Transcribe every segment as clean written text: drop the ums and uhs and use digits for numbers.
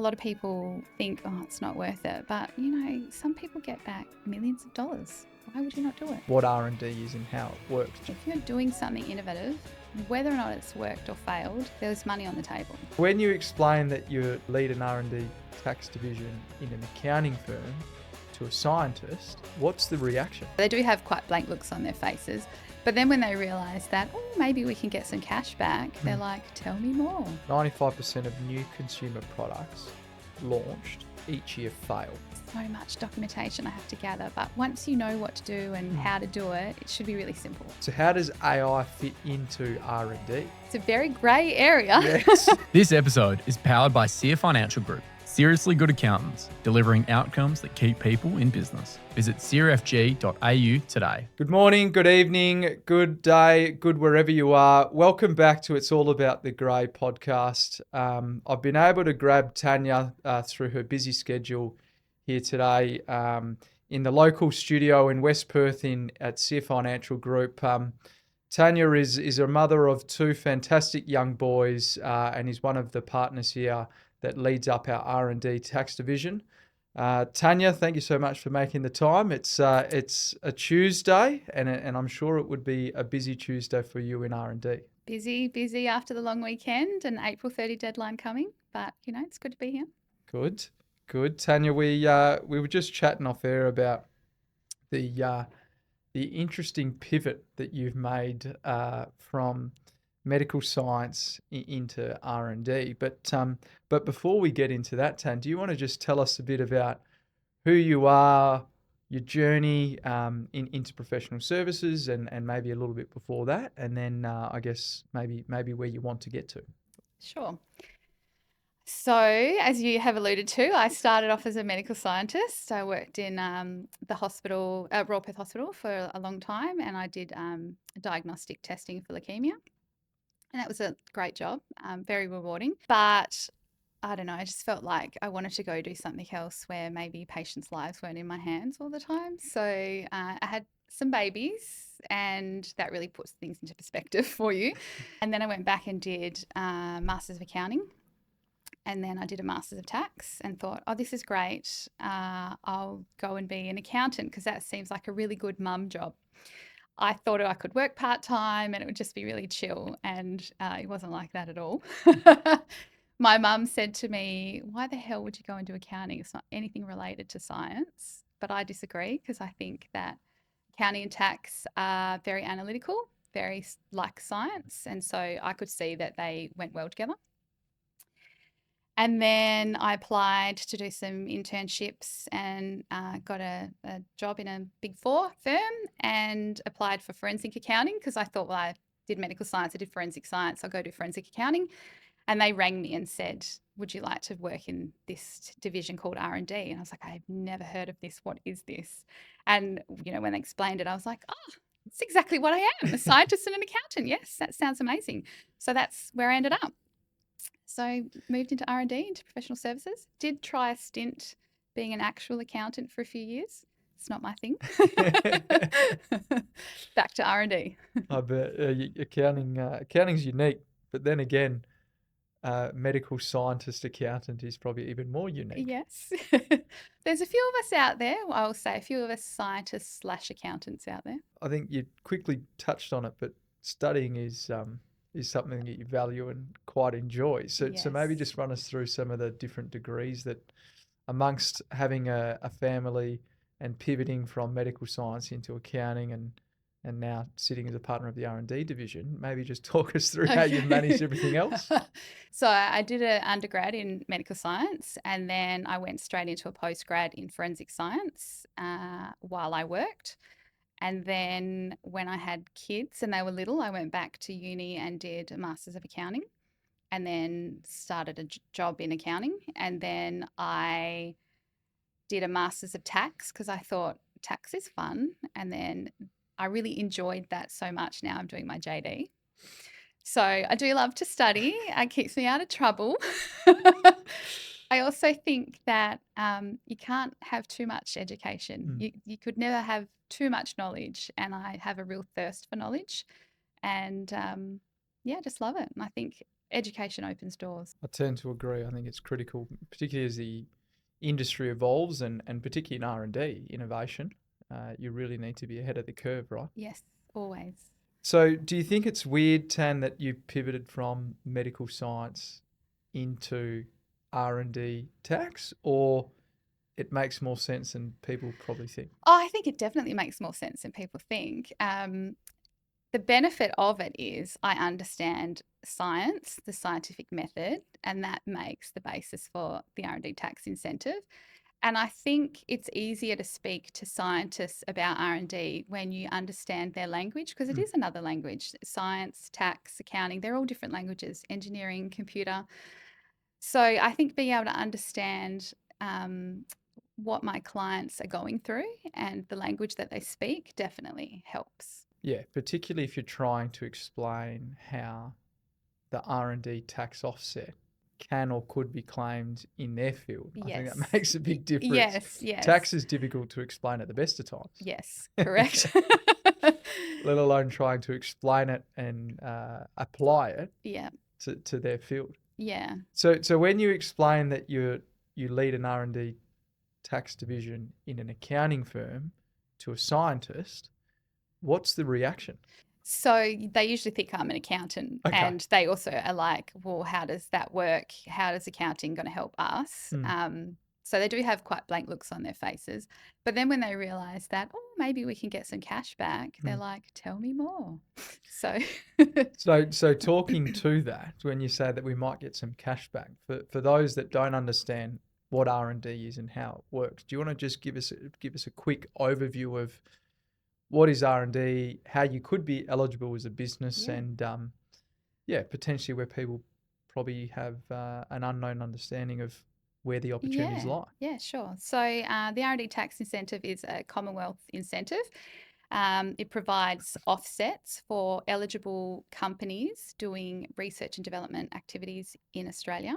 lot of people think, oh, it's not worth it. But, some people get back millions of dollars. Why would you not do it? What R&D is and how it works. If you're doing something innovative, whether or not it's worked or failed, there's money on the table. When you explain that you lead an R&D tax division in an accounting firm to a scientist, what's the reaction? They do have quite blank looks on their faces. But then when they realise that, maybe we can get some cash back, they're like, tell me more. 95% of new consumer products launched each year fail. So much documentation I have to gather, but once you know what to do and how to do it, it should be really simple. So how does AI fit into R&D? It's a very grey area. Yes. This episode is powered by SEER Financial Group. Seriously good accountants, delivering outcomes that keep people in business. Visit seerfg.au today. Good morning, good evening, good day, good wherever you are. Welcome back to It's All About the Grey podcast. I've been able to grab Tanya through her busy schedule here today in the local studio in West Perth at SEER Financial Group. Tanya is a mother of two fantastic young boys and is one of the partners here that leads up our R&D Tax division. Tanya, thank you so much for making the time. It's a Tuesday, and I'm sure it would be a busy Tuesday for you in R&D. Busy after the long weekend and April 30 deadline coming, but it's good to be here. Good. Tanya, we were just chatting off air about the interesting pivot that you've made from medical science into R&D. But before we get into that, Tan, do you want to just tell us a bit about who you are, your journey into professional services, and maybe a little bit before that, and then I guess maybe where you want to get to? Sure. So, as you have alluded to, I started off as a medical scientist. I worked in the hospital, Royal Perth Hospital, for a long time, and I did diagnostic testing for leukemia. And that was a great job, very rewarding. But I don't know, I just felt like I wanted to go do something else where maybe patients' lives weren't in my hands all the time. So I had some babies, and that really puts things into perspective for you. And then I went back and did Masters of Accounting. And then I did a Masters of Tax and thought, this is great. I'll go and be an accountant because that seems like a really good mum job. I thought I could work part-time and it would just be really chill, and it wasn't like that at all. My mum said to me, why the hell would you go into accounting? It's not anything related to science. But I disagree because I think that accounting and tax are very analytical, very like science. And so I could see that they went well together. And then I applied to do some internships and got a job in a Big Four firm and applied for forensic accounting because I thought, well, I did medical science, I did forensic science, I'll go do forensic accounting. And they rang me and said, would you like to work in this division called R&D? And I was like, I've never heard of this. What is this? And, when they explained it, I was like, it's exactly what I am, a scientist and an accountant. Yes, that sounds amazing. So that's where I ended up. So moved into R&D, into professional services. Did try a stint being an actual accountant for a few years. It's not my thing. Back to R&D. I bet accounting's unique, but then again, medical scientist accountant is probably even more unique. Yes. There's a few of us out there. I will say a few of us scientists / accountants out there. I think you quickly touched on it, but studying is something that you value and quite enjoy. So maybe just run us through some of the different degrees that amongst having a family and pivoting from medical science into accounting and now sitting as a partner of the R&D division, maybe just talk us through how you manage everything else. So I did an undergrad in medical science, and then I went straight into a postgrad in forensic science while I worked. And then when I had kids and they were little, I went back to uni and did a Masters of Accounting and then started a job in accounting. And then I did a Masters of Tax because I thought tax is fun. And then I really enjoyed that so much. Now I'm doing my JD. So I do love to study. It keeps me out of trouble. I also think that you can't have too much education. You could never have too much knowledge, and I have a real thirst for knowledge, and just love it. And I think education opens doors. I tend to agree. I think it's critical, particularly as the industry evolves and particularly in R&D innovation. You really need to be ahead of the curve, right? Yes, always. So do you think it's weird, Tan, that you pivoted from medical science into R&D tax, or it makes more sense than people probably think? Oh, I think it definitely makes more sense than people think. The benefit of it is I understand science, the scientific method, and that makes the basis for the R&D tax incentive. And I think it's easier to speak to scientists about R&D when you understand their language, because it is another language. Science, tax, accounting, they're all different languages, engineering, computer. So I think being able to understand what my clients are going through and the language that they speak definitely helps. Yeah, particularly if you're trying to explain how the R&D tax offset can or could be claimed in their field. I think Yes. that makes a big difference. Yes, yes. Tax is difficult to explain at the best of times. Yes, correct. Let alone trying to explain it and apply it Yeah, to their field. yeah. So when you explain that you lead an R&D tax division in an accounting firm to a scientist, what's the reaction? So they usually think I'm an accountant, Okay. and they also are like, well, how does that work? How does accounting going to help us? So they do have quite blank looks on their faces. But then when they realize that, oh, maybe we can get some cash back, they're like, tell me more. So So talking to that, when you say that we might get some cash back, for those that don't understand what R&D is and how it works, do you want to just give us a quick overview of what is R&D, how you could be eligible as a business, Yeah. and potentially where people probably have an unknown understanding of where the opportunities lie. Yeah, sure. So the R&D tax incentive is a Commonwealth incentive. It provides offsets for eligible companies doing research and development activities in Australia.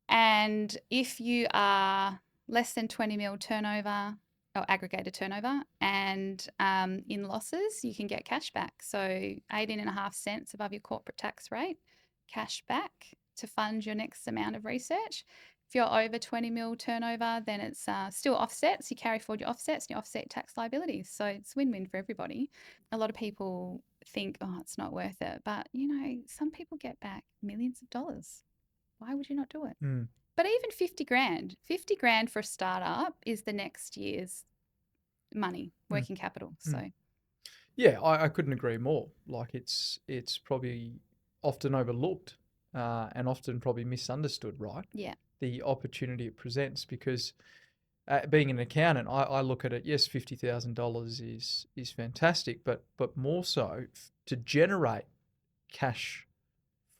And if you are less than 20 mil turnover or aggregated turnover and in losses, you can get cash back. So 18.5 cents above your corporate tax rate, cash back to fund your next amount of research. If you're over 20 mil turnover, then it's still offsets. You carry forward your offsets and you offset tax liabilities. So it's win-win for everybody. A lot of people think, oh, it's not worth it. But, some people get back millions of dollars. Why would you not do it? But even 50 grand for a startup is the next year's money, working capital. So yeah, I couldn't agree more. Like it's probably often overlooked and often probably misunderstood, right? yeah, The opportunity it presents, because being an accountant, I look at it. Yes, $50,000 is fantastic, but more so to generate cash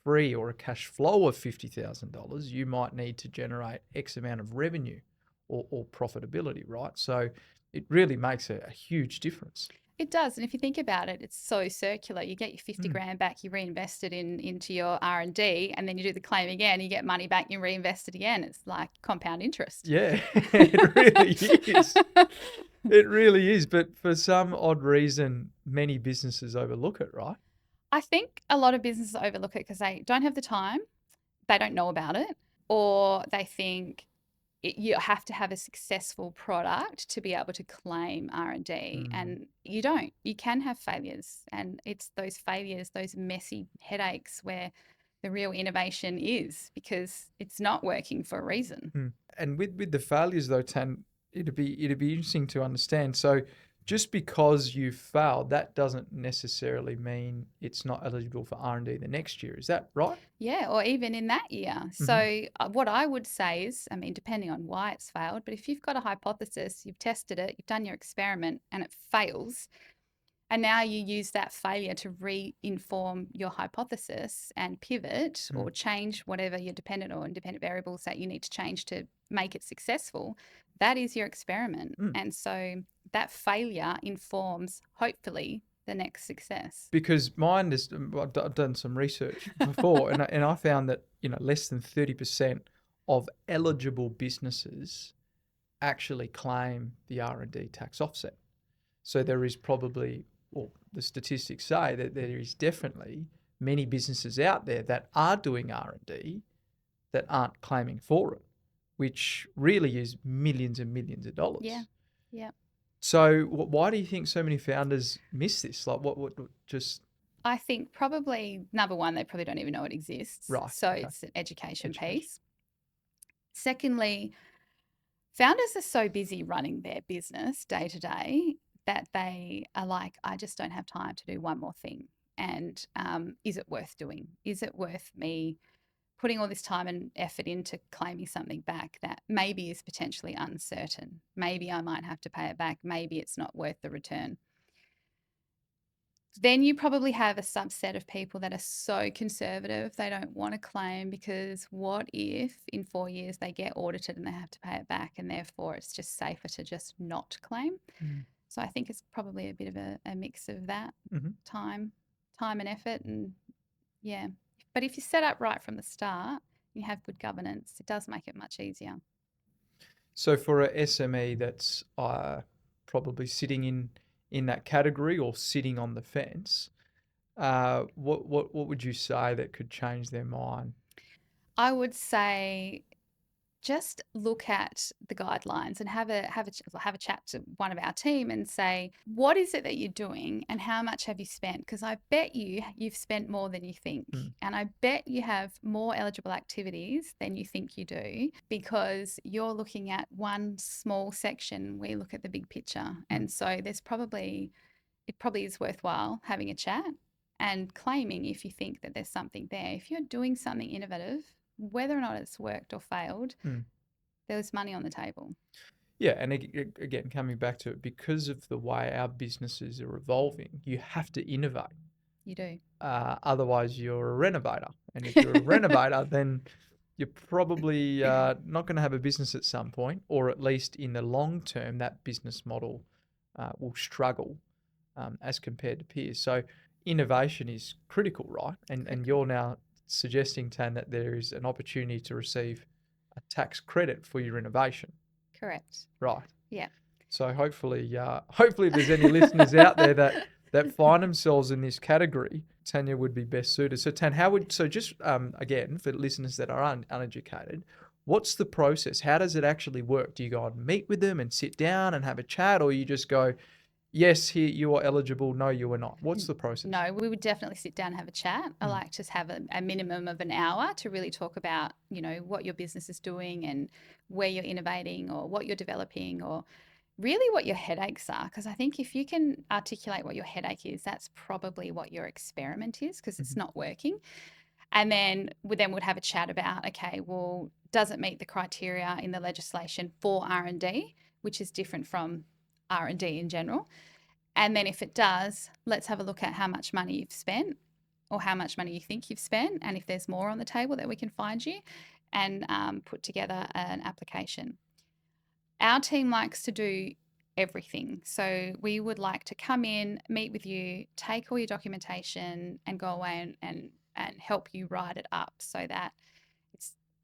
free or a cash flow of $50,000, you might need to generate X amount of revenue or profitability, right? So it really makes a huge difference. it does. And if you think about it, it's so circular. You get your 50 grand back, you reinvest it into your R&D, and then you do the claim again, you get money back, you reinvest it again. It's like compound interest. Yeah, it really is. It really is. But for some odd reason, many businesses overlook it, right? I think a lot of businesses overlook it because they don't have the time, they don't know about it, or they think you have to have a successful product to be able to claim R&D, and you don't. You can have failures, and it's those failures, those messy headaches where the real innovation is, because it's not working for a reason. And with the failures though, Tan, it'd be interesting to understand. So just because you failed, that doesn't necessarily mean it's not eligible for R&D the next year. Is that right? Yeah, or even in that year. So what I would say is, I mean, depending on why it's failed, but if you've got a hypothesis, you've tested it, you've done your experiment and it fails, and now you use that failure to re-inform your hypothesis and pivot or change whatever your dependent or independent variables that you need to change to make it successful, that is your experiment. And so that failure informs, hopefully, the next success. Because I've done some research before, and I found that less than 30% of eligible businesses actually claim the R&D tax offset. So there is probably, well, the statistics say that there is definitely many businesses out there that are doing R&D that aren't claiming for it, which really is millions and millions of dollars. Yeah. Yeah. So why do you think so many founders miss this? Like what just... I think probably number one, they probably don't even know it exists. Right, So okay. it's an education piece. Secondly, founders are so busy running their business day to day that they are like, I just don't have time to do one more thing. And is it worth doing? Is it worth me putting all this time and effort into claiming something back that maybe is potentially uncertain? Maybe I might have to pay it back. Maybe it's not worth the return. Then you probably have a subset of people that are so conservative, they don't want to claim, because what if in 4 years they get audited and they have to pay it back, and therefore it's just safer to just not claim. So I think it's probably a bit of a mix of that, time and effort. And yeah, but if you set up right from the start, you have good governance, it does make it much easier. So for a SME that's probably sitting in that category or sitting on the fence, what would you say that could change their mind? I would say just look at the guidelines and have a chat to one of our team and say, what is it that you're doing and how much have you spent? Because I bet you've spent more than you think. And I bet you have more eligible activities than you think you do, because you're looking at one small section. We look at the big picture. And so it probably is worthwhile having a chat and claiming if you think that there's something there. If you're doing something innovative, whether or not it's worked or failed, there's money on the table. Yeah, and again, coming back to it, because of the way our businesses are evolving, you have to innovate. You do. Otherwise, you're a renovator. And if you're a renovator, then you're probably not going to have a business at some point, or at least in the long term, that business model will struggle as compared to peers. So innovation is critical, right? And you're now suggesting, Tan, that there is an opportunity to receive a tax credit for your innovation. Correct. Right. Yeah. So hopefully if there's any listeners out there that find themselves in this category, Tanya would be best suited. So Tan, again, for listeners that are uneducated, what's the process? How does it actually work? Do you go and meet with them and sit down and have a chat, or you just go, yes, here you are eligible, no, you are not? What's the process? No, we would definitely sit down and have a chat. I like to have a minimum of an hour to really talk about, what your business is doing and where you're innovating or what you're developing, or really what your headaches are. Because I think if you can articulate what your headache is, that's probably what your experiment is, because it's not working. And then we'd have a chat about, okay, well, does it meet the criteria in the legislation for R&D, which is different from R&D in general? And then if it does, let's have a look at how much money you've spent, or how much money you think you've spent, and if there's more on the table that we can find you, and put together an application. Our team likes to do everything. So we would like to come in, meet with you, take all your documentation, and go away and help you write it up so that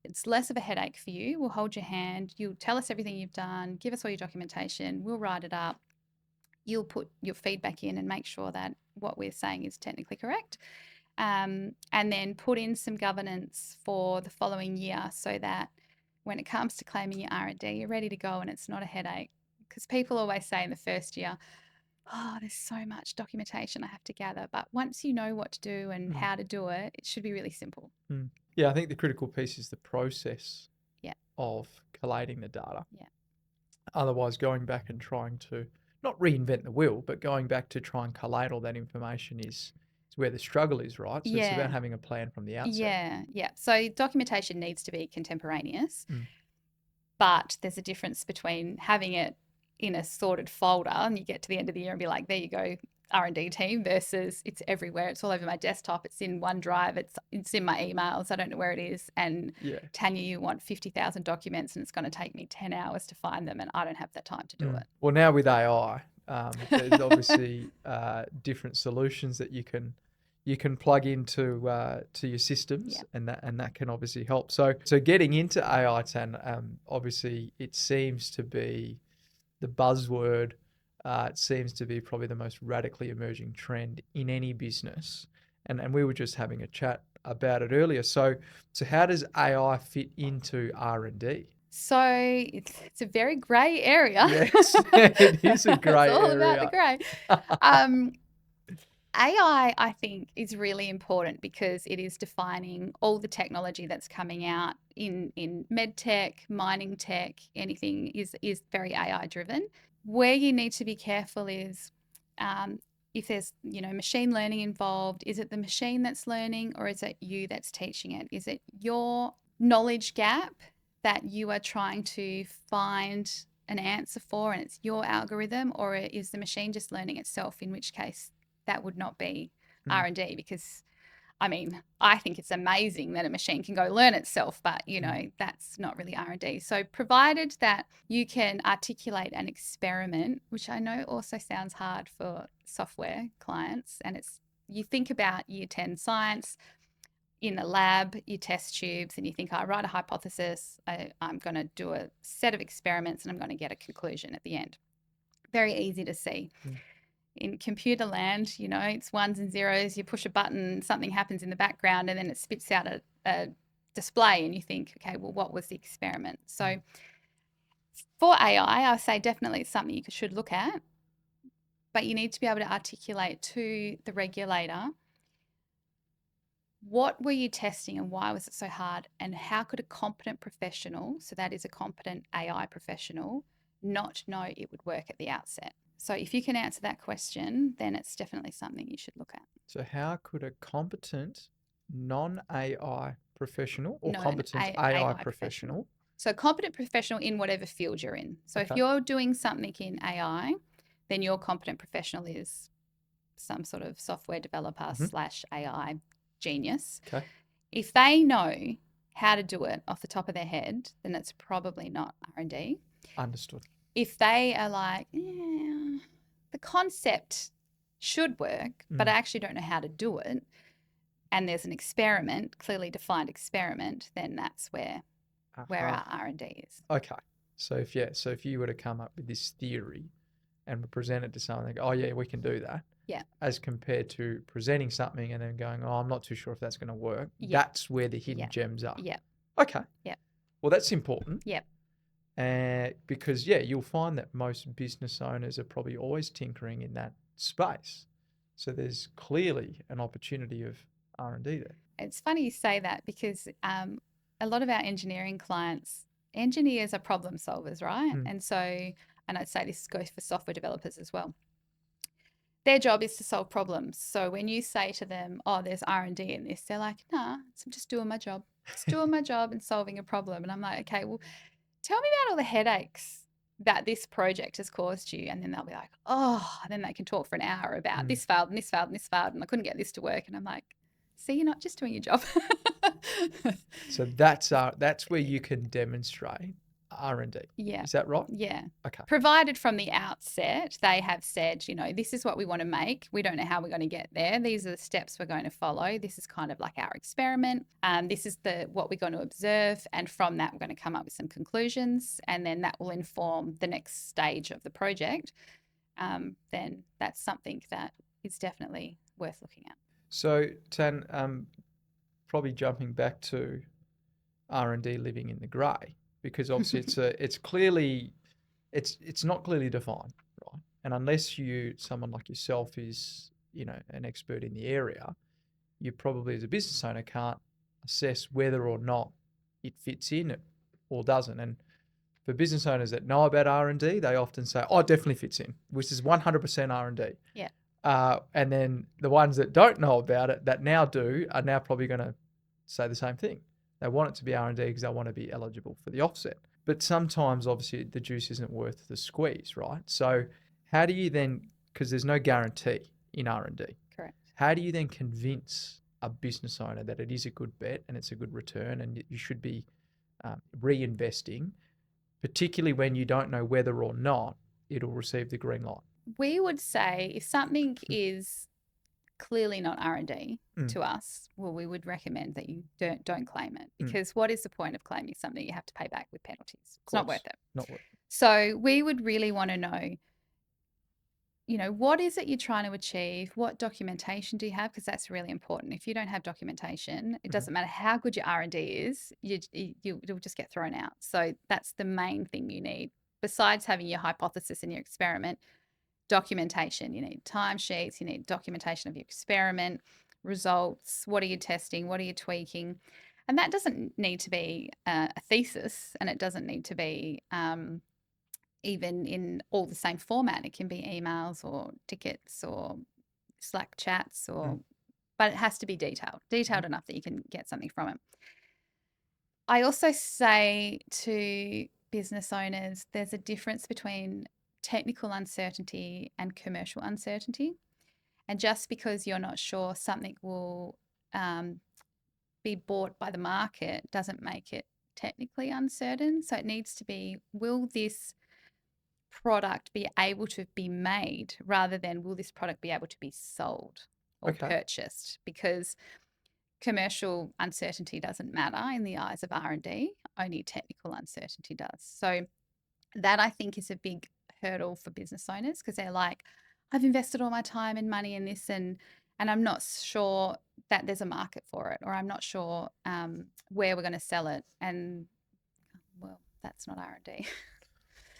it's less of a headache for you. We'll hold your hand. You'll tell us everything you've done. Give us all your documentation. We'll write it up. You'll put your feedback in and make sure that what we're saying is technically correct. And then put in some governance for the following year so that when it comes to claiming your R&D, you're ready to go and it's not a headache. Because people always say in the first year, oh, there's so much documentation I have to gather. But once you know what to do and how to do it, it should be really simple. Yeah, I think the critical piece is the process of collating the data. Yeah. Otherwise, going back and trying to not reinvent the wheel, but going back to try and collate all that information is where the struggle is, right? So it's about having a plan from the outset. Yeah. So documentation needs to be contemporaneous, but there's a difference between having it in a sorted folder and you get to the end of the year and be like, there you go, R&D team, versus it's everywhere. It's all over my desktop. It's in OneDrive. It's in my emails. I don't know where it is. And Tanya, you want 50,000 documents and it's going to take me 10 hours to find them, and I don't have the time to do it. Well, now with AI, there's obviously different solutions that you can plug into to your systems, and that can obviously help. So getting into AI, Tan, obviously it seems to be the buzzword. It seems to be probably the most radically emerging trend in any business. And we were just having a chat about it earlier. So how does AI fit into R&D? So it's a very grey area. Yes, it is a grey It's all area. about the grey. AI, I think, is really important because it is defining all the technology that's coming out in med tech, mining tech, anything is very AI driven. Where you need to be careful is if there's machine learning involved, is it the machine that's learning or is it you that's teaching it? Is it your knowledge gap that you are trying to find an answer for and it's your algorithm, or is the machine just learning itself, in which case that would not be R&D? Because I think it's amazing that a machine can go learn itself, but that's not really R&D. So provided that you can articulate an experiment, which I know also sounds hard for software clients, and you think about year 10 science. In a lab, you test tubes and you think, I write a hypothesis, I'm going to do a set of experiments and I'm going to get a conclusion at the end. Very easy to see. In computer land, it's ones and zeros. You push a button, something happens in the background, and then it spits out a display, and you think, okay, well, what was the experiment? So for AI, I say definitely it's something you should look at, but you need to be able to articulate to the regulator, what were you testing and why was it so hard? And how could a competent professional, so that is a competent AI professional, not know it would work at the outset? So if you can answer that question, then it's definitely something you should look at. So how could a competent non-AI professional or competent AI professional? So competent professional in whatever field you're in. So if you're doing something in AI, then your competent professional is some sort of software developer / AI genius. Okay. If they know how to do it off the top of their head, then it's probably not R&D. Understood. If they are like, the concept should work, but I actually don't know how to do it, and there's an experiment, clearly defined experiment, then that's where our R&D is. Okay. So if you were to come up with this theory and present it to someone, they go, oh yeah, we can do that. Yeah. As compared to presenting something and then going, oh, I'm not too sure if that's going to work. Yeah. That's where the hidden gems are. Yeah. Okay. Yeah. Well, that's important. Yeah. Because you'll find that most business owners are probably always tinkering in that space. So there's clearly an opportunity of R&D there. It's funny you say that because a lot of our engineering clients, engineers are problem solvers, right? And I'd say this goes for software developers as well. Their job is to solve problems. So when you say to them, oh, there's R&D in this, they're like, nah, I'm just doing my job. Just doing my job and solving a problem. And I'm like, okay, well, tell me about all the headaches that this project has caused you. And then they'll be like, oh, then they can talk for an hour about this failed and this failed and this failed, and I couldn't get this to work. And I'm like, see, you're not just doing your job. So that's where you can demonstrate R&D. Yeah. Is that right? Yeah. Okay. Provided from the outset, they have said, this is what we want to make. We don't know how we're going to get there. These are the steps we're going to follow. This is kind of like our experiment. This is what we're going to observe. And from that, we're going to come up with some conclusions. And then that will inform the next stage of the project. Then that's something that is definitely worth looking at. So, Tan, probably jumping back to R&D living in the grey, because obviously it's not clearly defined, right? And unless someone like yourself is, an expert in the area, you probably as a business owner can't assess whether or not it fits in or doesn't. And for business owners that know about R&D, they often say, oh, it definitely fits in, which is 100% R&D. Yeah. And then the ones that don't know about it, that now do, are now probably going to say the same thing. They want it to be R&D because they want to be eligible for the offset. But sometimes, obviously, the juice isn't worth the squeeze, right? So how do you then, because there's no guarantee in R&D. Correct. How do you then convince a business owner that it is a good bet and it's a good return and you should be reinvesting, particularly when you don't know whether or not it'll receive the green light? We would say if something is clearly not R&D to us, well, we would recommend that you don't claim it, because what is the point of claiming something you have to pay back with penalties? It's not worth it. Not worth it. So we would really want to know, what is it you're trying to achieve? What documentation do you have? Because that's really important. If you don't have documentation, it doesn't matter how good your R&D is, you'll just get thrown out. So that's the main thing you need. Besides having your hypothesis and your experiment, documentation. You need timesheets, you need documentation of your experiment, results, what are you testing, what are you tweaking? And that doesn't need to be a thesis, and it doesn't need to be even in all the same format. It can be emails or tickets or Slack chats, but it has to be detailed enough that you can get something from it. I also say to business owners, there's a difference between technical uncertainty and commercial uncertainty. And just because you're not sure something will be bought by the market doesn't make it technically uncertain. So it needs to be, will this product be able to be made, rather than will this product be able to be sold or purchased? Because commercial uncertainty doesn't matter in the eyes of R&D, only technical uncertainty does. So that, I think, is a big hurdle for business owners, because they're like, I've invested all my time and money in this, and I'm not sure that there's a market for it, or I'm not sure where we're going to sell it. And well, that's not R&D.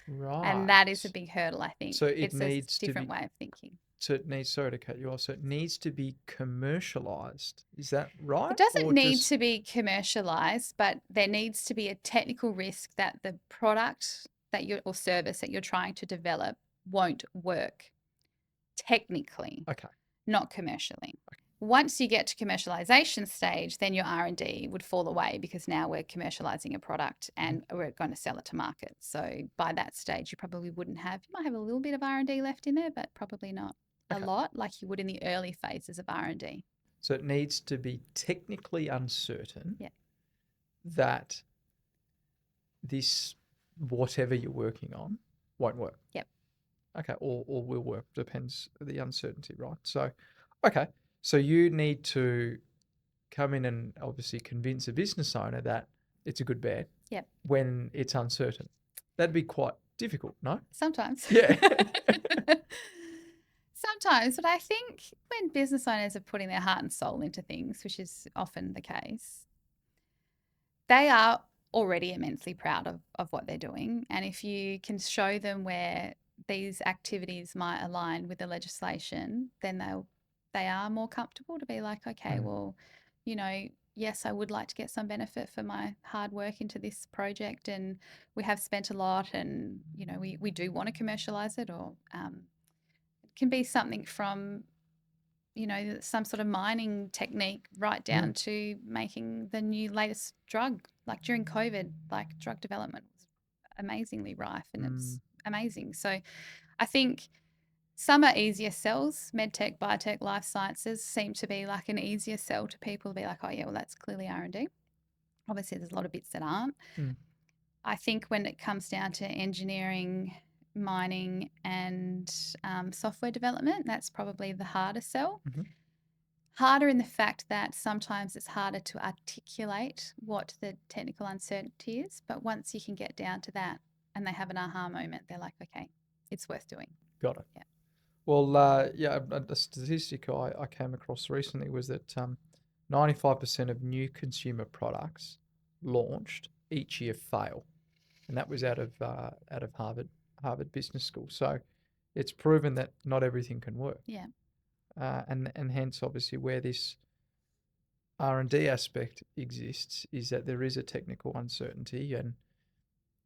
Right. And that is a big hurdle, I think. So it it's needs a different to be, way of thinking. So it needs, sorry to cut you off, so it needs to be commercialized. Is that right? It doesn't need to be commercialized, but there needs to be a technical risk that the product that you or service that you're trying to develop won't work technically, not commercially. Once you get to commercialization stage, then your R&D would fall away, because now we're commercializing a product and we're going to sell it to market. So by that stage, you probably you might have a little bit of R&D left in there, but probably not a lot like you would in the early phases of R&D. So it needs to be technically uncertain that this, whatever you're working on, won't work. Yep. Okay, or will work, depends the uncertainty, right? So, so you need to come in and obviously convince a business owner that it's a good bet. Yep. When it's uncertain. That'd be quite difficult, no? Sometimes. Yeah. Sometimes, but I think when business owners are putting their heart and soul into things, which is often the case, they are already immensely proud of what they're doing. And if you can show them where these activities might align with the legislation, then they are more comfortable to be like, okay, well, yes, I would like to get some benefit for my hard work into this project, and we have spent a lot, and we do want to commercialize it, or it can be something from some sort of mining technique right down to making the new latest drug. Like during COVID, like drug development was amazingly rife, and it's amazing. So I think some are easier sells. Medtech, biotech, life sciences seem to be like an easier sell to people, to be like, oh yeah, well, that's clearly R&D. Obviously, there's a lot of bits that aren't. I think when it comes down to engineering, mining, and software development, that's probably the harder sell. Harder in the fact that sometimes it's harder to articulate what the technical uncertainty is. But once you can get down to that and they have an aha moment, they're like, okay, it's worth doing. Got it. Yeah. Well, a statistic I came across recently was that 95% of new consumer products launched each year fail, and that was out of Harvard Business School. So it's proven that not everything can work. Yeah. And hence, obviously, where this R&D aspect exists is that there is a technical uncertainty, and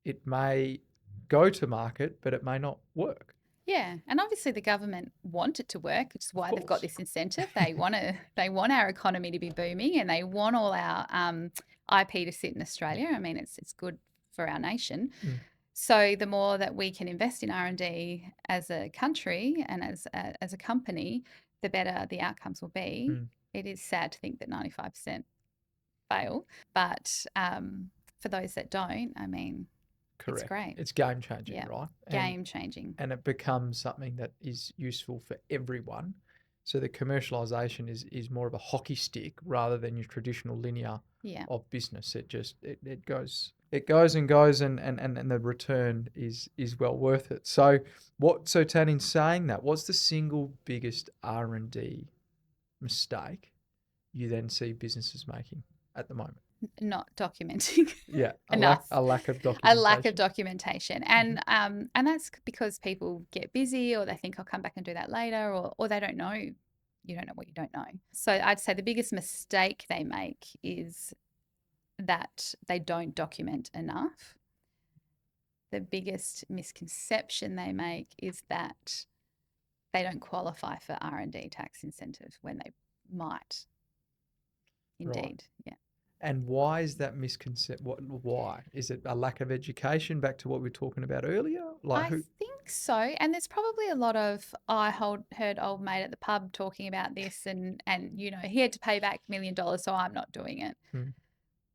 it may go to market, but it may not work. Yeah, and obviously the government want it to work, which is why they've got this incentive. They want our economy to be booming, and they want all our IP to sit in Australia. I mean, it's good for our nation. So the more that we can invest in R&D as a country and as a company, the better the outcomes will be. It is sad to think that 95% fail, but for those that don't, I mean, Correct. it's great. It's game changing, right? Game changing. And it becomes something that is useful for everyone. So the commercialization is more of a hockey stick rather than your traditional linear Yeah. of business. It goes and goes, and the return is well worth it. So Tan, in saying that, what's the single biggest R&D mistake you then see businesses making at the moment? Not documenting Yeah, enough. a lack of A documentation. lack of documentation. And that's because people get busy, or they think I'll come back and do that later, or they don't know. You don't know what you don't know. So I'd say the biggest mistake they make is that they don't document enough. The biggest misconception they make is that they don't qualify for R&D tax incentive when they might. Indeed. Right. Yeah. And why is that misconception? Why? Is it a lack of education, back to what we were talking about earlier? I think so. And there's probably a lot of, heard old mate at the pub talking about this, and he had to pay back $1 million, so I'm not doing it. Mm.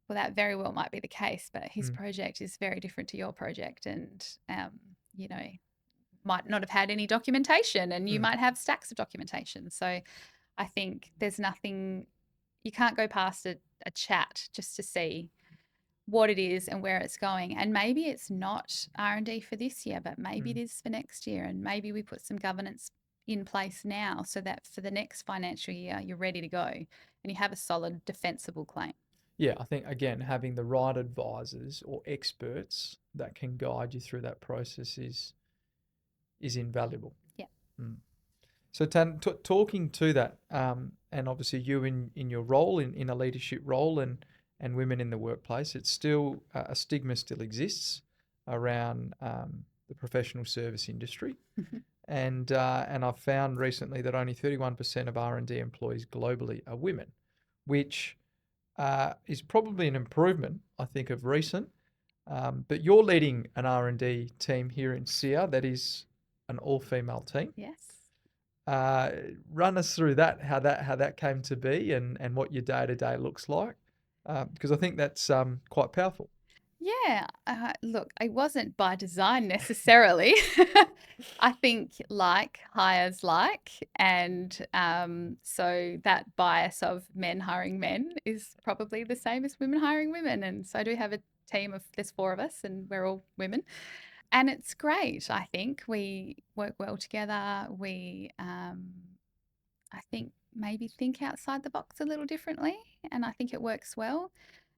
Well, that very well might be the case, but his project is very different to your project, and might not have had any documentation, and you might have stacks of documentation. So I think there's nothing, you can't go past a chat just to see what it is and where it's going. And maybe it's not R&D for this year, but maybe it is for next year. And maybe we put some governance in place now so that for the next financial year, you're ready to go and you have a solid, defensible claim. Yeah, I think, again, having the right advisors or experts that can guide you through that process is invaluable. Yeah. So Tan, talking to that, and obviously you in your role, in a leadership role, and women in the workplace, it's still, a stigma still exists around the professional service industry. And I've found recently that only 31% of R&D employees globally are women, which is probably an improvement, I think, of recent. But you're leading an R&D team here in SEER that is an all-female team. Yes. Run us through that, how that came to be, and what your day-to-day looks like, because I think that's quite powerful. Yeah. Look, it wasn't by design necessarily. I think like hires like, and so that bias of men hiring men is probably the same as women hiring women. And so I do have a team of, there's 4 of us, and we're all women. And it's great. I think we work well together. We, I think, maybe think outside the box a little differently, and I think it works well.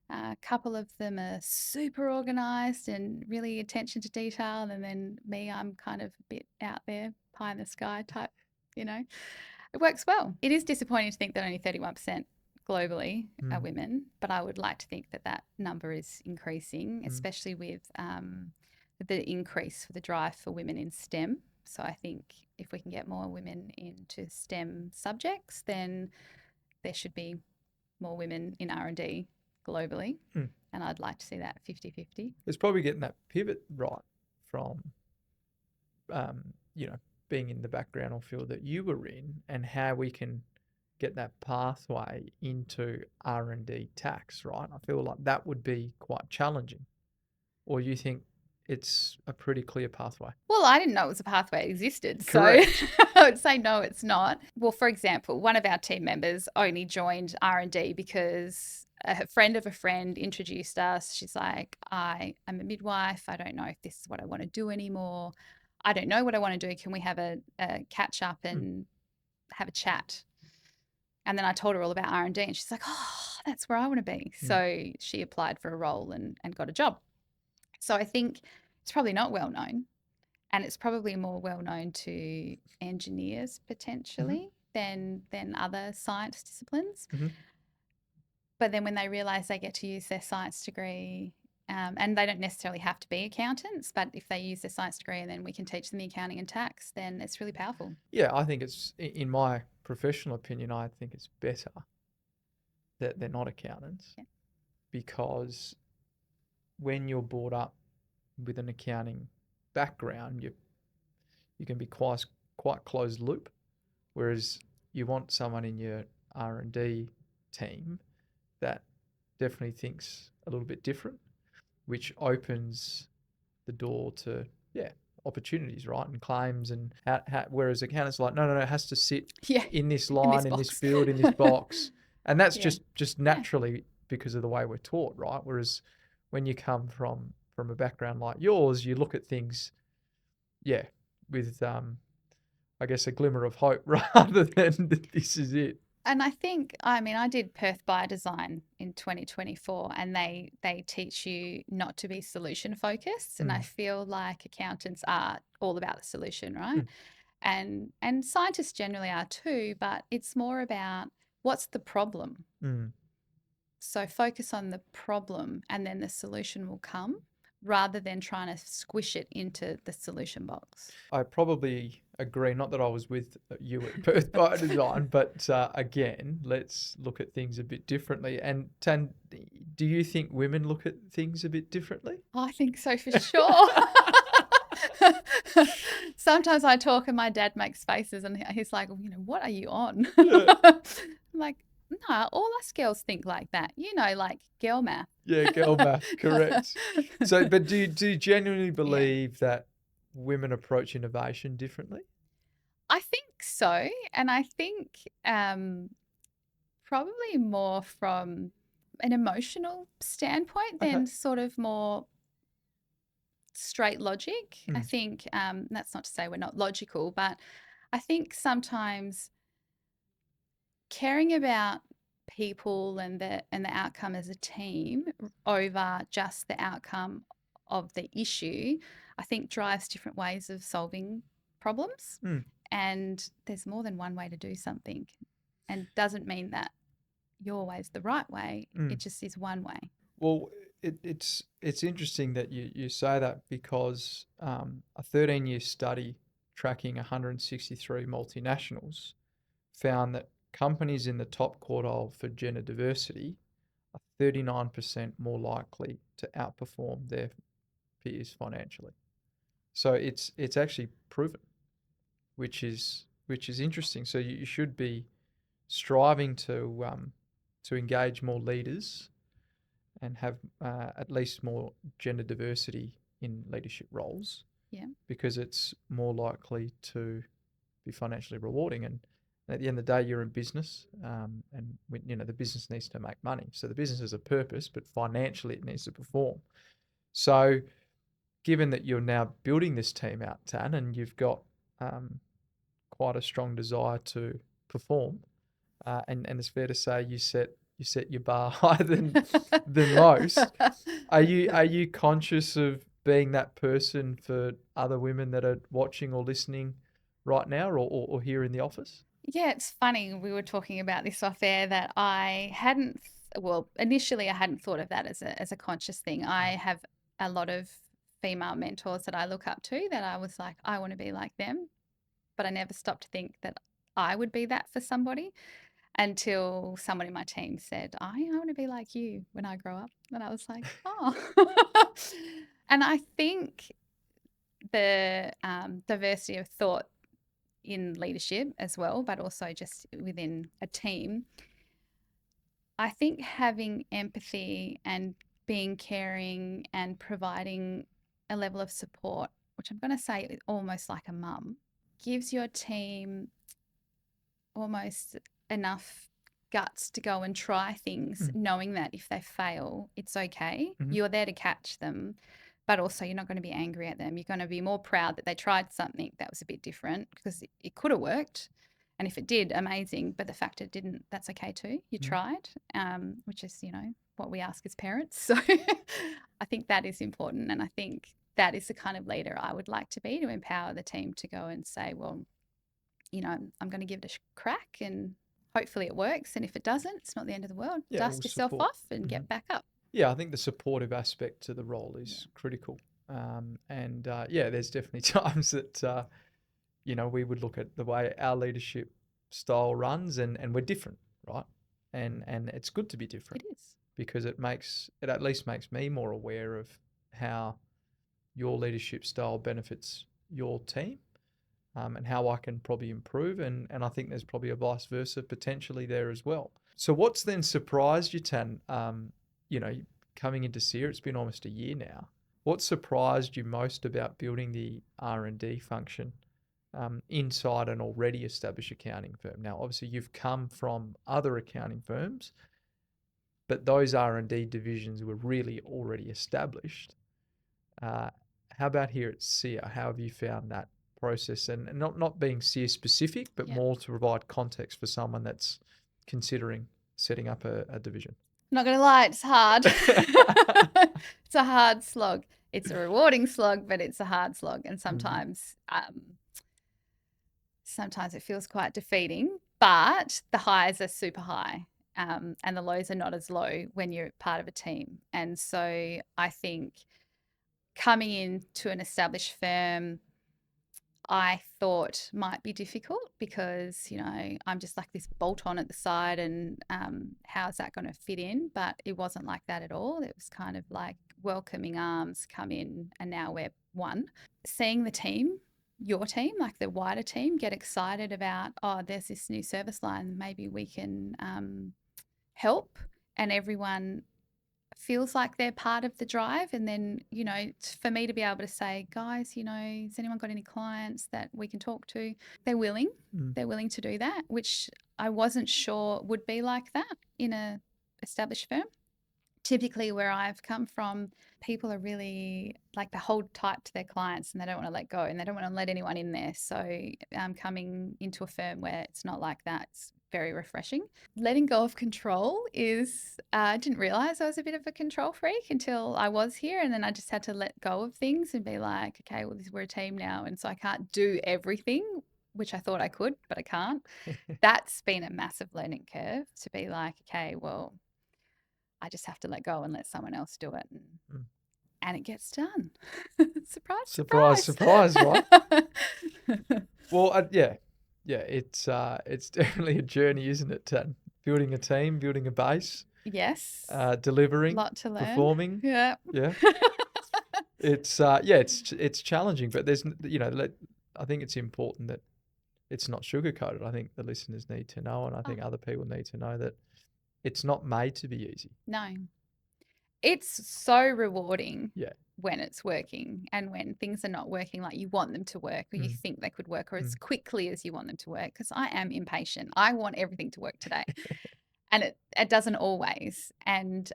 A couple of them are super organised and really attention to detail, and then me, I'm kind of a bit out there, pie in the sky type, It works well. It is disappointing to think that only 31% globally are women, but I would like to think that number is increasing, especially with the increase for the drive for women in STEM. So I think if we can get more women into STEM subjects, then there should be more women in R&D globally. And I'd like to see that 50-50. It's probably getting that pivot right from, being in the background or field that you were in, and how we can get that pathway into R&D tax, right? I feel like that would be quite challenging. Or you think it's a pretty clear pathway? Well, I didn't know it was a pathway that existed. Correct. So I would say no, it's not. Well, for example, one of our team members only joined R&D because a friend of a friend introduced us. She's like, I'm a midwife. I don't know if this is what I want to do anymore. I don't know what I want to do. Can we have a catch up and have a chat? And then I told her all about R&D, and she's like, oh, that's where I want to be. So she applied for a role and got a job. So I think it's probably not well known, and it's probably more well known to engineers potentially than other science disciplines. But then when they realise they get to use their science degree, and they don't necessarily have to be accountants, but if they use their science degree and then we can teach them the accounting and tax, then it's really powerful. Yeah, I think it's, in my professional opinion, I think it's better that they're not accountants, because when you're brought up with an accounting background, you can be quite closed loop, whereas you want someone in your R&D team that definitely thinks a little bit different, which opens the door to opportunities, right, and claims, and whereas accountants are like, no, it has to sit in this line, in this field, in this box, and that's just naturally because of the way we're taught, right? Whereas when you come from a background like yours, you look at things, with I guess a glimmer of hope rather than this is it. And I think, I mean, I did Perth Biodesign in 2024, and they teach you not to be solution focused. And I feel like accountants are all about the solution, right? And scientists generally are too, but it's more about what's the problem. So focus on the problem, and then the solution will come, rather than trying to squish it into the solution box. I probably agree. Not that I was with you at Perth Biodesign, but again, let's look at things a bit differently. And Tan, do you think women look at things a bit differently? I think so, for sure. Sometimes I talk and my dad makes faces and he's like, what are you on? Yeah. I'm like, no, all us girls think like that. Like girl math. Yeah, girl math, correct. So, but do you genuinely believe that women approach innovation differently? I think so. And I think probably more from an emotional standpoint than sort of more straight logic. I think that's not to say we're not logical, but I think sometimes caring about people and the outcome as a team over just the outcome of the issue, I think drives different ways of solving problems. And there's more than one way to do something, and doesn't mean that your way is the right way. It just is one way. Well, it's interesting that you say that, because a 13-year study tracking 163 multinationals found that companies in the top quartile for gender diversity are 39% more likely to outperform their peers financially. So it's actually proven, which is interesting. So you should be striving to engage more leaders and have at least more gender diversity in leadership roles. Yeah. Because it's more likely to be financially rewarding. And at the end of the day, you're in business, and the business needs to make money. So the business has a purpose, but financially it needs to perform. So given that you're now building this team out, Tan, and you've got quite a strong desire to perform, and it's fair to say you set your bar higher than most. Are you conscious of being that person for other women that are watching or listening right now, or here in the office? Yeah, it's funny. We were talking about this off air, that initially I hadn't thought of that as a conscious thing. I have a lot of female mentors that I look up to that I was like, I want to be like them, but I never stopped to think that I would be that for somebody, until someone in my team said, I want to be like you when I grow up. And I was like, oh. And I think the diversity of thought in leadership as well, but also just within a team, I think having empathy and being caring and providing a level of support, which I'm going to say almost like a mum, gives your team almost enough guts to go and try things, knowing that if they fail, it's okay. You're there to catch them, but also you're not going to be angry at them. You're going to be more proud that they tried something that was a bit different, because it could have worked. And if it did, amazing. But the fact it didn't, that's okay too. You tried, which is, what we ask as parents. So I think that is important. And I think that is the kind of leader I would like to be, to empower the team to go and say, well, I'm going to give it a crack, and hopefully it works. And if it doesn't, it's not the end of the world. Yeah, Dust yourself off and get back up. Yeah, I think the supportive aspect to the role is critical. There's definitely times that, we would look at the way our leadership style runs, and we're different, right? And it's good to be different. It is. Because it at least makes me more aware of how your leadership style benefits your team. And how I can probably improve. And I think there's probably a vice versa potentially there as well. So what's then surprised you, Tan, coming into SEER? It's been almost a year now. What surprised you most about building the R&D function inside an already established accounting firm? Now, obviously, you've come from other accounting firms, but those R&D divisions were really already established. How about here at SEER? How have you found that process? And not being SEER specific, but more to provide context for someone that's considering setting up a division. Not going to lie, it's hard. It's a hard slog. It's a rewarding slog, but it's a hard slog. And sometimes it feels quite defeating, but the highs are super high. And the lows are not as low when you're part of a team. And so I think coming into an established firm, I thought might be difficult because, I'm just like this bolt on at the side and how's that going to fit in? But it wasn't like that at all. It was kind of like welcoming arms, come in and now we're one. Seeing the team, your team, like the wider team, get excited about, there's this new service line, maybe we can help, and everyone feels like they're part of the drive. And then, for me to be able to say, guys, has anyone got any clients that we can talk to? They're willing. They're willing to do that, which I wasn't sure would be like that in a established firm. Typically where I've come from, people are really like they hold tight to their clients and they don't want to let go and they don't want to let anyone in there. So coming into a firm where it's not like that, it's very refreshing. Letting go of control is, I didn't realize I was a bit of a control freak until I was here. And then I just had to let go of things and be like, okay, well, we're a team now. And so I can't do everything, which I thought I could, but I can't. That's been a massive learning curve to be like, okay, well, I just have to let go and let someone else do it. And it gets done. Surprise, right? Well, yeah, it's definitely a journey, isn't it? Building a team, building a base. Yes. Delivering. A lot to learn. Performing. Yeah. It's challenging, but there's, I think it's important that it's not sugarcoated. I think the listeners need to know, and I think other people need to know that it's not made to be easy. No. It's so rewarding when it's working, and when things are not working like you want them to work or you think they could work or as quickly as you want them to work, because I am impatient. I want everything to work today. And it doesn't always. And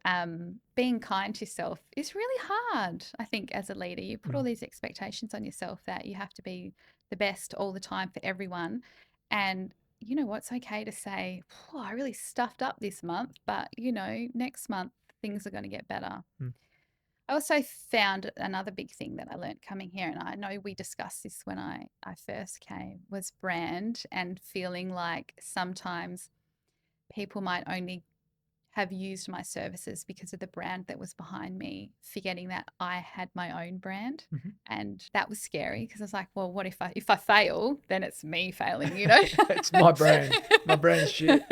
being kind to yourself is really hard, I think, as a leader. You put all these expectations on yourself that you have to be the best all the time for everyone. And you know what? It's okay to say, I really stuffed up this month, but, next month things are going to get better. I also found another big thing that I learned coming here, and I know we discussed this when I first came, was brand, and feeling like sometimes people might only have used my services because of the brand that was behind me, forgetting that I had my own brand. And that was scary because I was like, well, what if I fail, then it's me failing, It's my brand. My brand's shit.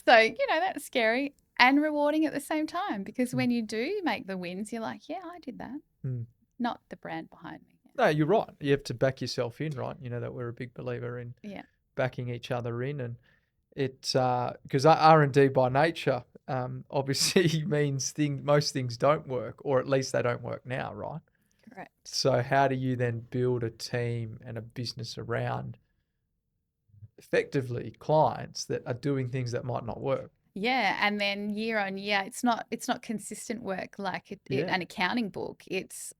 So, that's scary and rewarding at the same time, because when you do make the wins, you're like, yeah, I did that. Not the brand behind me. No, you're right. You have to back yourself in, right? You know that we're a big believer in backing each other in, and it's because R&D by nature obviously means most things don't work, or at least they don't work now, right? Correct. So how do you then build a team and a business around effectively clients that are doing things that might not work? Yeah, and then year on year, it's not consistent work like an accounting book. It's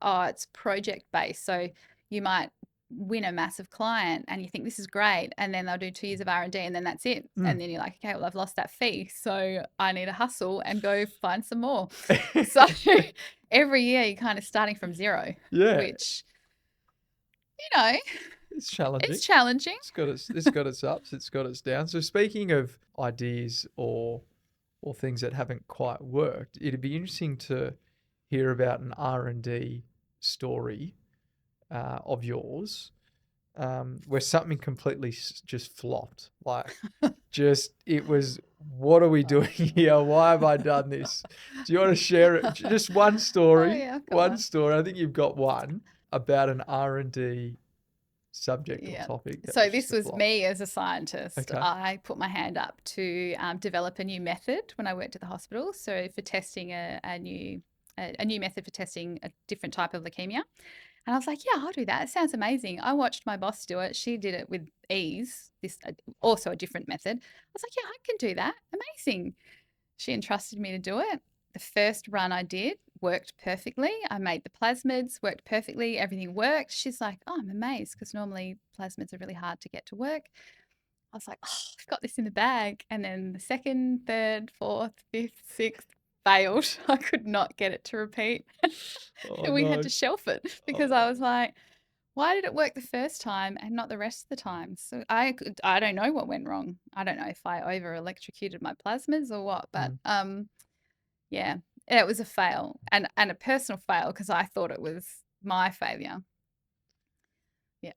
project based. So you might win a massive client and you think this is great, and then they'll do 2 years of R&D and then that's it. And then you're like, okay, well, I've lost that fee, so I need to hustle and go find some more. So every year you're kind of starting from zero. Which, it's challenging. It's challenging. It's got its ups, it's got its downs. So speaking of ideas or things that haven't quite worked, it'd be interesting to hear about an R&D story of yours where something completely just flopped. Like, it was, what are we doing here? Why have I done this? Do you want to share it? Just one story. One story. I think you've got one about an R&D subject or topic. So this was me as a scientist. Okay. I put my hand up to develop a new method when I worked at the hospital. So for testing a new method for testing a different type of leukemia. And I was like, yeah, I'll do that. It sounds amazing. I watched my boss do it. She did it with ease. This also a different method. I was like, yeah, I can do that. Amazing. She entrusted me to do it. The first run I did worked perfectly. I made the plasmids, worked perfectly. Everything worked. She's like, oh, I'm amazed because normally plasmids are really hard to get to work. I was like, oh, I've got this in the bag. And then the second, third, fourth, fifth, sixth failed. I could not get it to repeat. Oh, And we had no. to shelf it because I was like, why did it work the first time and not the rest of the time? So I don't know what went wrong. I don't know if I over electrocuted my plasmids or what, but yeah, it was a fail and a personal fail because I thought it was my failure. Yeah,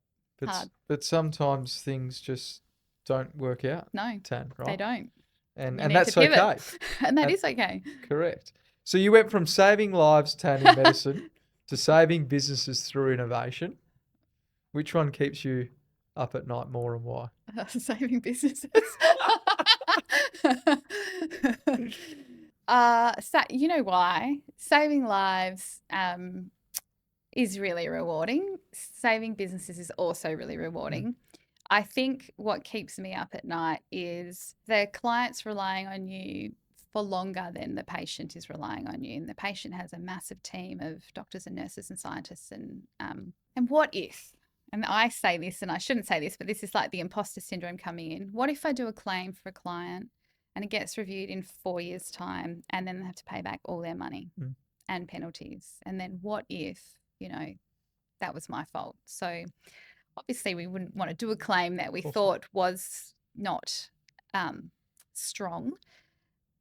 hard. But sometimes things just don't work out. No, Tan, right? they don't. And You need that's to pivot. okay. And that is okay. Correct. So you went from saving lives, Tan, in medicine to saving businesses through innovation. Which one keeps you up at night more and why? Saving businesses. So you know why? Saving lives is really rewarding. Saving businesses is also really rewarding. I think what keeps me up at night is the client's relying on you for longer than the patient is relying on you. And the patient has a massive team of doctors and nurses and scientists. And what if, and I say this and I shouldn't say this, but this is like the imposter syndrome coming in. What if I do a claim for a client and it gets reviewed in 4 years' time and then they have to pay back all their money and penalties? And then what if, that was my fault? So obviously we wouldn't want to do a claim that we thought was not strong,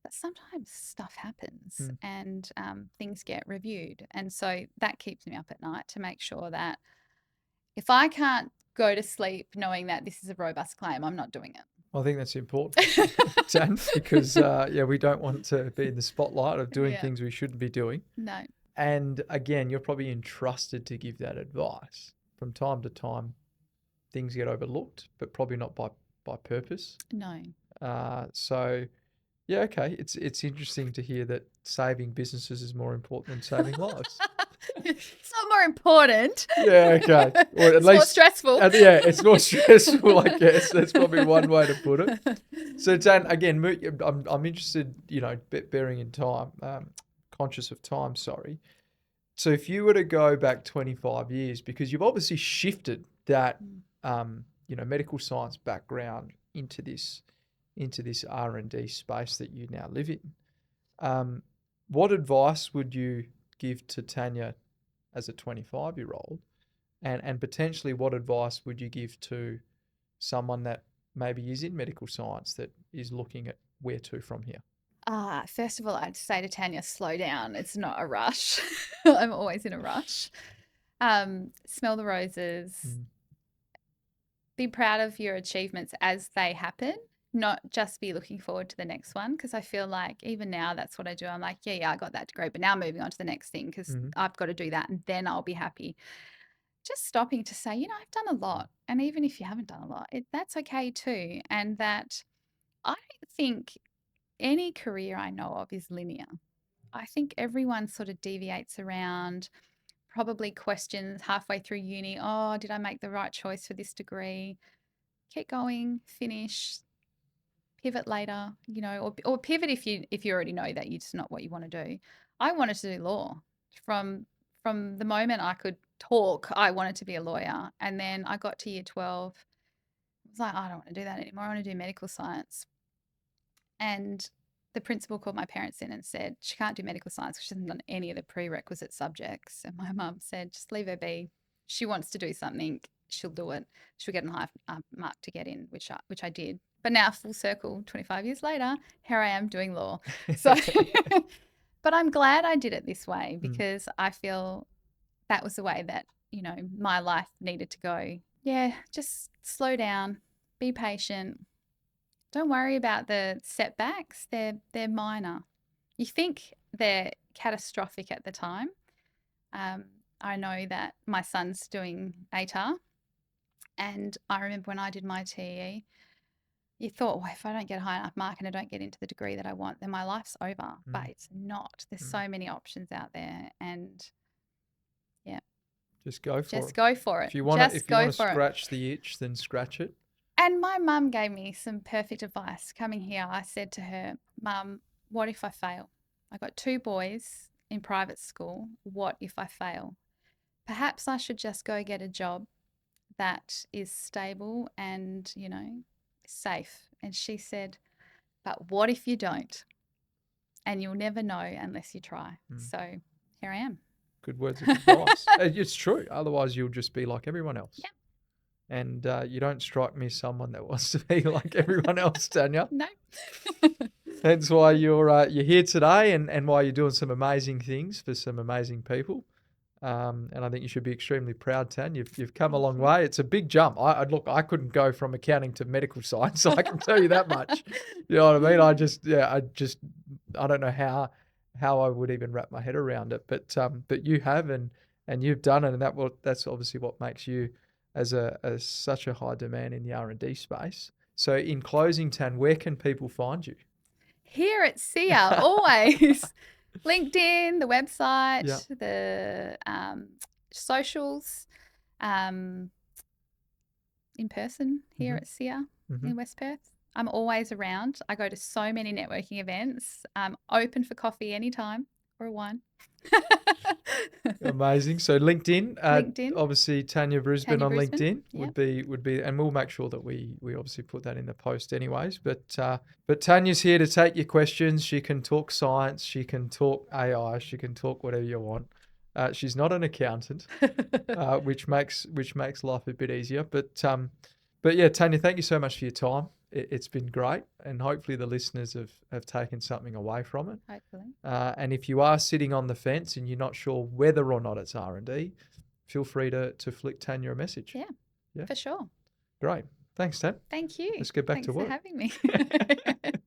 but sometimes stuff happens and things get reviewed. And so that keeps me up at night to make sure that if I can't go to sleep knowing that this is a robust claim, I'm not doing it. Well, I think that's important, Dan, because we don't want to be in the spotlight of doing things we shouldn't be doing. No. And again, you're probably entrusted to give that advice. From time to time, things get overlooked, but probably not by purpose. No. So, yeah, okay. It's interesting to hear that saving businesses is more important than saving lives. It's not more important. Yeah, okay. Or at it's least more stressful. Yeah, it's more stressful, I guess. That's probably one way to put it. So, Dan, again, I'm interested, bearing in time, conscious of time, sorry. So if you were to go back 25 years, because you've obviously shifted that, medical science background into this R&D space that you now live in, what advice would you give to Tanya as a 25-year-old? And potentially what advice would you give to someone that maybe is in medical science that is looking at where to from here? First of all, I'd say to Tanya, slow down. It's not a rush. I'm always in a rush. Smell the roses. Be proud of your achievements as they happen, not just be looking forward to the next one. Because I feel like even now, that's what I do. I'm like, yeah, I got that degree, but now moving on to the next thing because I've got to do that and then I'll be happy. Just stopping to say, I've done a lot. And even if you haven't done a lot, that's okay too. And that I don't think any career I know of is linear. I think everyone sort of deviates around, probably questions halfway through uni, oh, did I make the right choice for this degree? Keep going, finish, pivot later, or pivot if you already know that it's not what you want to do. I wanted to do law. From the moment I could talk, I wanted to be a lawyer. And then I got to year 12. I was like, I don't want to do that anymore. I want to do medical science. And the principal called my parents in and said, she can't do medical science because she hasn't done any of the prerequisite subjects. And my mum said, just leave her be. She wants to do something, she'll do it. She'll get a high mark to get in, which I did. But now, full circle, 25 years later, here I am doing law. So, but I'm glad I did it this way because I feel that was the way that, my life needed to go. Yeah, just slow down, be patient. Don't worry about the setbacks. They're minor. You think they're catastrophic at the time. I know that my son's doing ATAR, and I remember when I did my TE, you thought, well, if I don't get a high enough mark and I don't get into the degree that I want, then my life's over. But it's not. There's so many options out there, and yeah. Just go for Just it. go for it. If you want to, Just go for it. scratch the itch, then scratch it. And my mum gave me some perfect advice. Coming here, I said to her, Mum, what if I fail? I got 2 boys in private school. What if I fail? Perhaps I should just go get a job that is stable and, safe. And she said, but what if you don't? And you'll never know unless you try. So here I am. Good words of advice. It's true. Otherwise, you'll just be like everyone else. Yep. And you don't strike me as someone that wants to be like everyone else, Tanya. No. That's why you're here today, and why you're doing some amazing things for some amazing people. And I think you should be extremely proud, Tan. You've come a long way. It's a big jump. I couldn't go from accounting to medical science, so I can tell you that much. You know what I mean? I don't know how I would even wrap my head around it. But you have, and you've done it, and that's obviously what makes you as such a high demand in the R&D space. So in closing, Tan, where can people find you? Here at SEER, always. LinkedIn, the website, Yeah. the socials, in person here at SEER in West Perth. I'm always around. I go to so many networking events. I'm open for coffee anytime or a wine. Amazing. So LinkedIn, LinkedIn. obviously Tanya Brisbane Tanya on Brisbane, LinkedIn would be, and we'll make sure that we obviously put that in the post anyways. But Tanya's here to take your questions. She can talk science, she can talk AI, she can talk whatever you want. She's not an accountant, which makes life a bit easier. But yeah, Tanya, thank you so much for your time. It's been great, and hopefully the listeners have taken something away from it. Hopefully. And if you are sitting on the fence and you're not sure whether or not it's R&D, feel free to flick Tanya a message. Yeah, for sure. Great. Thanks, Tan. Thank you. Let's get back to work. Thanks for having me.